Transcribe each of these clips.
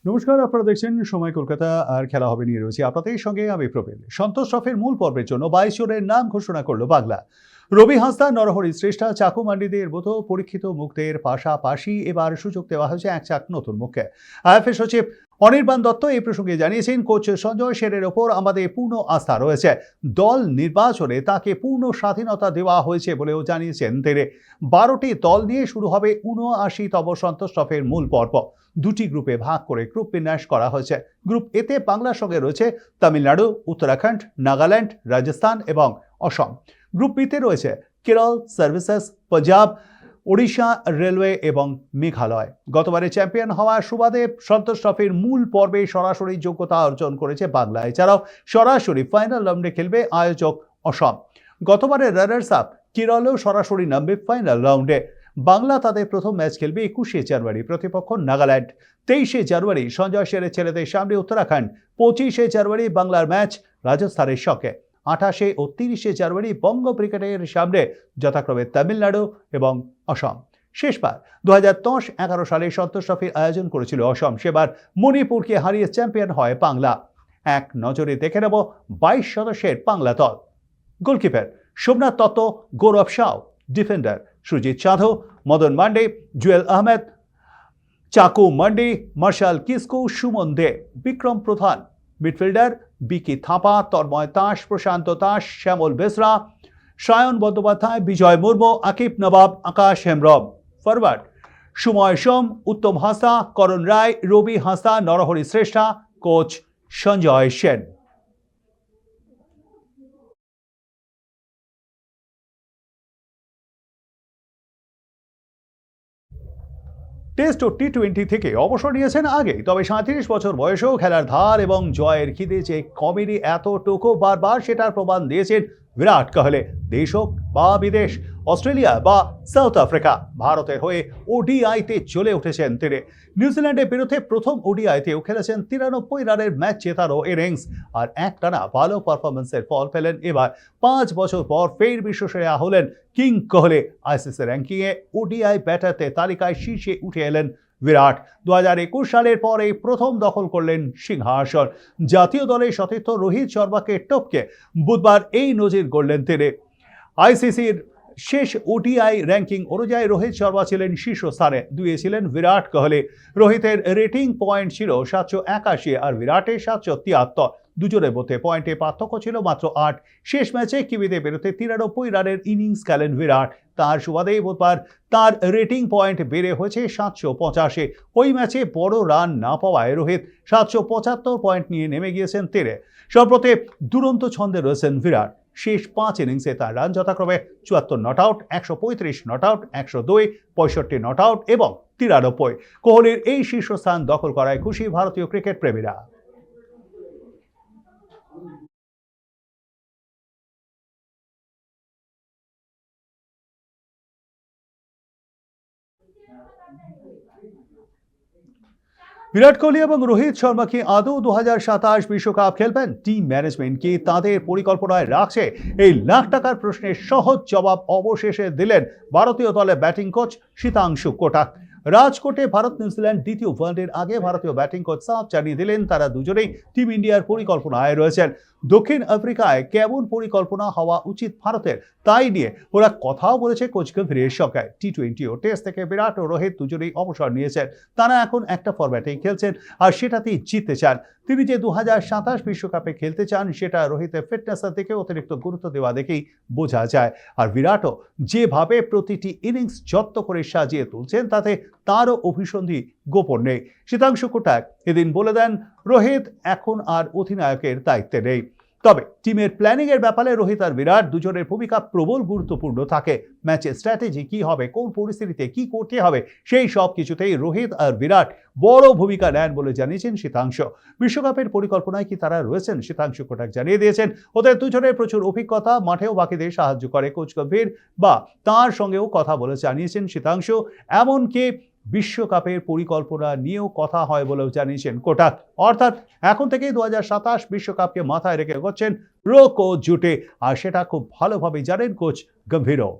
নমস্কার, আপনারা দেখছেন সময় কলকাতা আর খেলা হবে নিয়ে রয়েছে আপনাদের সঙ্গে আমি প্রবীণ। সন্তোষ ট্রফির মূল পর্বের জন্য 22 জনের নাম ঘোষণা করলো বাংলা। রবি হাঁসদা, নরহরি শ্রেষ্ঠা, চাকু মান্ডিদের মতো পরীক্ষিত মুখদের পাশাপাশি এবার সুযোগ দেওয়া হয়েছে এক চাক নতুন মুখকে। আইএফএ সচিব অনির্বাণ দত্ত এই প্রসঙ্গে জানিয়েছেন, কোচ সঞ্জয় সেনের ওপর আমাদের পূর্ণ আস্থা রয়েছে। দল নির্বাচনে তাকে পূর্ণ স্বাধীনতা দেওয়া হয়েছে বলেও জানিয়েছেন তিনি। 12টি দল নিয়ে শুরু হবে 79তম সন্তোষ ট্রফির মূল পর্ব। দুটি গ্রুপে ভাগ করে গ্রুপ বিন্যাস করা হয়েছে। গ্রুপ এতে বাংলার সঙ্গে রয়েছে তামিলনাড়ু, উত্তরাখণ্ড, নাগাল্যান্ড, রাজস্থান এবং অসম। গ্রুপ বিতে রয়েছে কেরল, সার্ভিসেস, পাঞ্জাব, ওড়িশা, রেলওয়ে এবং মেঘালয়। গতবারে চ্যাম্পিয়ন হওয়া সুবাদে সন্তোষ ট্রফির মূল পর্বে সরাসরি যোগ্যতা অর্জন করেছে বাংলা। এছাড়াও সরাসরি ফাইনাল রাউন্ডে খেলবে আয়োজক অসম। গতবারের রানার্স আপ কেরলেও সরাসরি নামবে ফাইনাল রাউন্ডে। বাংলা তাদের প্রথম ম্যাচ খেলবে 21শে জানুয়ারি, প্রতিপক্ষ নাগাল্যান্ড। 23শে জানুয়ারি সঞ্জয় সেনের ছেলেদের সামনে উত্তরাখণ্ড। 25শে জানুয়ারি বাংলার ম্যাচ রাজস্থানের সঙ্গে। 28শে ও 30শে জানুয়ারি বঙ্গ ক্রিকেটের সামনে যথাক্রমে তামিলনাড়ু এবং অসম। শেষবার 2010-11 সালে সন্তোষ ট্রফির আয়োজন করেছিল অসম। সেবার মণিপুরকে হারিয়ে চ্যাম্পিয়ন হয় বাংলা। এক নজরে দেখে নেব 22 সদস্যের বাংলা দল। গোলকিপার সোমনাথ দত্ত, গৌরব সাউ। ডিফেন্ডার সুজিত সাধু, মদন মান্ডে, জুয়েল আহমেদ, চাকু মান্ডি, মার্শাল কিসকু, সুমন দে, বিক্রম প্রধান। মিডফিল্ডার বিকি থাপা, তন্ময় দাস, প্রশান্ত দাস, শ্যামল বেসরা, সায়ন বন্দ্যোপাধ্যায়, বিজয় মুর্মু, আকিব নবাব, আকাশ হেমব্রম। ফরওয়ার্ড সুময় সোম, উত্তম হাঁসদা, করণ রায়, রবি হাঁসদা, নরহরি শ্রেষ্ঠা। কোচ সঞ্জয় সেন। টেস্ট ও টি-20 থেকে অবসর নিয়েছেন আগে, তবে 37 বছর বয়সেও খেলার ধার এবং জয়ের খিদে যে কমেডি এতটুকু বারবার, সেটার প্রমাণ দিয়েছেন বিরাট কোহলি। দেশ হোক বা বিদেশ, অস্ট্রেলিয়া বা সাউথ আফ্রিকা, ভারতের হয়ে ওডিআইতে চলে উঠেছেন তিনি। নিউজিল্যান্ডের বিরুদ্ধে প্রথম ওডিআইতেও খেলেছেন 93 রানের ম্যাচ জেতারও ইনিংস। আর একটানা ভালো পারফরমেন্সের ফল পেলেন এবার। 5 বছর পর ফের বিশ্বসেরা হলেন কিং কোহলি। আইসিসি র্যাঙ্কিংয়ে ওডিআই ব্যাটারদের তালিকায় শীর্ষে উঠে এলেন বিরাট। 2021 সালের পরে প্রথম দখল করলেন সিংহাসন। জাতীয় দলের সতীর্থ রোহিত শর্মাকে টপকে বুধবার এই নজির গড়লেন তিনি। আইসিসির শেষ ওডিআই র্যাঙ্কিং অনুযায়ী রোহিত শর্মা ছিলেন শীর্ষস্থানে, 2-এ ছিলেন বিরাট কোহলি। রোহিতের রেটিং পয়েন্ট ছিল 781 আর বিরাটের 773। দুজনের মধ্যে পয়েন্টে পার্থক্য ছিল মাত্র 8। শেষ ম্যাচে কিবিদের বিরুদ্ধে 93 রানের ইনিংস খেলেন বিরাট। তার সুবাদেই বুধবার তার রেটিং পয়েন্ট বেড়ে হয়েছে 785। ওই ম্যাচে বড় রান না পাওয়ায় রোহিত 775 পয়েন্ট নিয়ে নেমে গিয়েছেন তীরে। সম্প্রতি দুরন্ত ছন্দে রয়েছেন বিরাট। শেষ 5 ইনিংসে তার রান যথাক্রমে 74 not out, 135 not out, 102, 65 not out এবং 93। কোহলির এই শীর্ষস্থান দখল করায় খুশি ভারতীয় ক্রিকেট প্রেমীরা। বিরাট কোহলি এবং রোহিত শর্মা কি আদৌ 2027 বিশ্বকাপ খেলবেন? টিম ম্যানেজমেন্ট কি তাদের পরিকল্পনায় রাখছে? এই লাখ টাকার প্রশ্নের সহজ জবাব অবশেষে দিলেন ভারতীয় দলের ব্যাটিং কোচ শীতাংশু কোটাক। রাজকোটে ভারত নিউজিল্যান্ড দ্বিতীয় ওয়ানডের আগে ভারতীয় ব্যাটিং কোচ সাফ জানিয়ে দিলেন তারা দুজনেই টিম ইন্ডিয়ার পরিকল্পনায় রয়েছেন। দক্ষিণ আফ্রিকায় কেমন পরিকল্পনা হওয়া উচিত ভারতের, তাই নিয়ে ওরা কথাও বলেছে কোচ গম্ভীরের সঙ্গে। টি-20 ও টেস্ট থেকে বিরাট ও রোহিত দুজনেই অবসর নিয়েছেন। তারা এখন একটা ফরম্যাটেই খেলছেন আর সেটাতেই জিততে চান। তিনি যে 2027 বিশ্বকাপে খেলতে চান সেটা রোহিতের ফিটনেসের দিকে অতিরিক্ত গুরুত্ব দেওয়া দেখেই বোঝা যায়। আর বিরাটও যেভাবে প্রতিটি ইনিংস যত্ন করে সাজিয়ে তুলছেন তাতে তারও অভিসন্ধি গোপন নেই। শীতাংশু কোটাক এদিন বলে দেন, রোহিত এখন আর অধিনায়কের দায়িত্বে নেই। তবে টিমের প্ল্যানিং এর ব্যাপারে রোহিত আর বিরাট দুজনের ভূমিকা প্রবল গুরুত্বপূর্ণ থাকে। ম্যাচের স্ট্র্যাটেজি কি হবে, কোন পরিস্থিতিতে কি করতে হবে, সেই সব কিছুতেই রোহিত আর বিরাট বড় ভূমিকা নেন বলে জানিয়েছেন শীতাংশু। বিশ্বকাপের পরিকল্পনায় কি তারা রয়েছেন? শীতাংশু কোটাক জানিয়ে দিয়েছেন, ওদের দুজনের প্রচুর অভিজ্ঞতা, মাঠেও বাকিদের সাহায্য করে কোচ গম্ভীর বা তার সঙ্গেও কথা বলে জানিয়েছেন শীতাংশু। এমনকি বিশ্বকাপের পরিকল্পনা নিয়েও কথা হয় বলেও জানিয়েছেন কোটাক। অর্থাৎ এখন থেকেই 2027 বিশ্বকাপকে মাথায় রেখে এগোচ্ছেন রো কোচ জুটে, আর সেটা খুব ভালোভাবেই জানেন কোচ গম্ভীরও।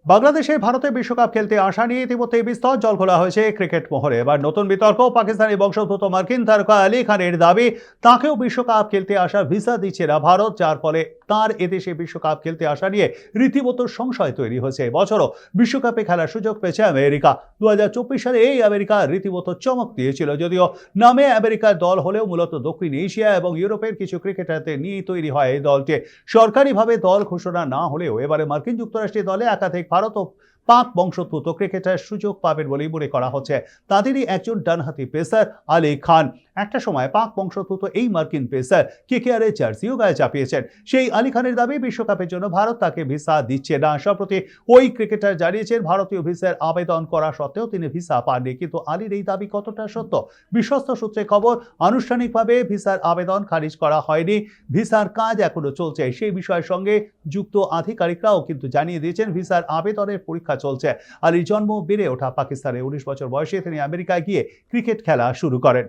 বাংলাদেশে ভারতে বিশ্বকাপ খেলতে আসা নিয়ে ইতিমধ্যে বিস্তর জল খোলা হয়েছে ক্রিকেট মহলে। এবার নতুন বিতর্ক, পাকিস্তানি বংশোদ্ভূত মার্কিন তারকা আলী খানের দাবি তাকেও বিশ্বকাপ খেলতে আসার ভিসা দিচ্ছে না ভারত, যার ফলে তার এদেশে বিশ্বকাপ খেলতে আসা নিয়ে রীতিমতো সংশয় তৈরি হয়েছে। এবছরও বিশ্বকাপে খেলার সুযোগ পেয়েছে আমেরিকা। 2024 সালে এই আমেরিকা রীতিমতো চমক দিয়েছিল, যদিও নামে আমেরিকার দল হলেও মূলত দক্ষিণ এশিয়া এবং ইউরোপের কিছু ক্রিকেটারদের নিয়ে তৈরি হয় এই দলটি। সরকারিভাবে দল ঘোষণা না হলেও এবারে মার্কিন যুক্তরাষ্ট্রের দলে একাধিক ভারত ও পাক বংশোদ্ভূত ক্রিকেটার সুযোগ পাবেন বলেই মনে করা হচ্ছে। তাদেরই একজন ডানহাতি পেসার আলী খান। একটা সময় পাক বংশোদ্ভূত এই মার্কিন পেসার কেকেআর এর জার্সিও গায়ে চাপিয়েছেন। সেই আলী খানের দাবি বিশ্বকাপের জন্য ভারত তাকে ভিসা দিচ্ছে না। সম্প্রতি ওই ক্রিকেটার জানিয়েছেন ভারতীয় ভিসার আবেদন করা সত্ত্বেও তিনি ভিসা পাননি। কিন্তু আলীর এই দাবি কতটা সত্য? বিশ্বস্ত সূত্রে খবর, আনুষ্ঠানিকভাবে ভিসার আবেদন খারিজ করা হয়নি, ভিসার কাজ এখনো চলছে। সেই বিষয়ের সঙ্গে যুক্ত আধিকারিকরাও কিন্তু জানিয়ে দিয়েছেন ভিসার আবেদনের পরীক্ষা চলছে। আলীর জন্ম বেড়ে ওঠা পাকিস্তানে। 19 বছর বয়সে তিনি আমেরিকায় গিয়ে ক্রিকেট খেলা শুরু করেন।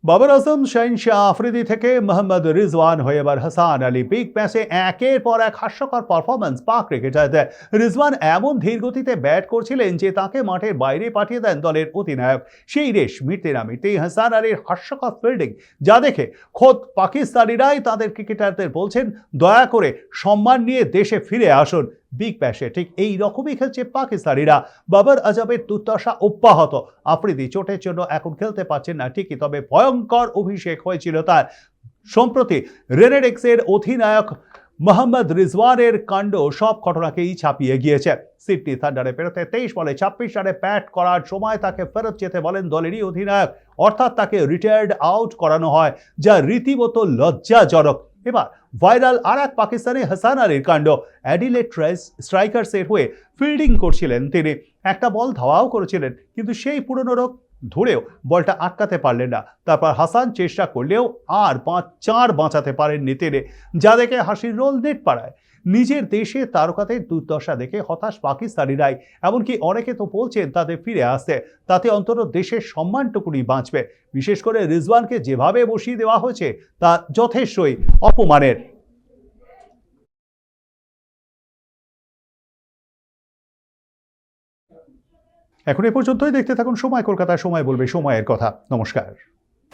বাবর আজম, শাহিনশাহ আফ্রিদি থেকে মোহাম্মদ রিজওয়ান হয়ে এবার হাসান আলী। বিগ ম্যাচে একের পর এক হাস্যকর পারফরম্যান্স পাক ক্রিকেটারদের। রিজওয়ান এমন ধীর গতিতে ব্যাট করছিলেন যে তাকে মাঠের বাইরে পাঠিয়ে দেন দলের অধিনায়ক। সেই রেশ মিটতে না মিটতেই হাসান আলীর হাস্যকর ফিল্ডিং, যা দেখে খোদ পাকিস্তানিরাই তাদের ক্রিকেটারদের বলছেন দয়া করে সম্মান নিয়ে দেশে ফিরে আসুন। বিগ ব্যাশে ঠিক এই রকমই খেলছে পাকিস্তানিরা। বাবর আজমের দুর্দশা অব্যাহত। আফ্রিদি চোটের জন্য এখন খেলতে পারছেন না ঠিকই, তবে ভয়ঙ্কর অভিষেক হয়েছিল তার। সম্প্রতি রেনেডেক্সের অধিনায়ক মোহাম্মদ রিজওয়ানের কাণ্ড সব ঘটনাকেই ছাপিয়ে গিয়েছে। সিডনি থান্ডারে পেরোতে 23 বলে 26 রানে ব্যাট করার সময় তাকে ফেরত যেতে বলেন দলেরই অধিনায়ক, অর্থাৎ তাকে রিটায়ার্ড আউট করানো হয়, যা রীতিমতো লজ্জাজনক। এবার ভাইরাল আর এক পাকিস্তানি হাসান আলীর কাণ্ড। অ্যাডিলেড স্ট্রাইকার্সের হয়ে ফিল্ডিং করছিলেন তিনি, একটা বল ধাওয়াও করেছিলেন, কিন্তু সেই পুরনো রোগ ধরেও বলটা আটকাতে পারলেন না। তারপর হাসান চেষ্টা করলেও আর 4 বাঁচাতে পারেননি তিনি, যা দেখে হাসির রোল নেট পাড়ায়। নিজের দেশে তারকাদের দুর্দশা দেখে হতাশ পাকিস্তানিরাই। এমনকি অনেকে তো বলছেন তাদের ফিরে আসতে, তাতে অন্তত দেশের সম্মানটুকুনি বাঁচবে। বিশেষ করে রিজওয়ানকে যেভাবে বসিয়ে দেওয়া হয়েছে তা যথেষ্টই অপমানের। এখন এ পর্যন্তই। দেখতে থাকুন সময় কলকাতা, সময় বলবে সময়ের কথা। নমস্কার।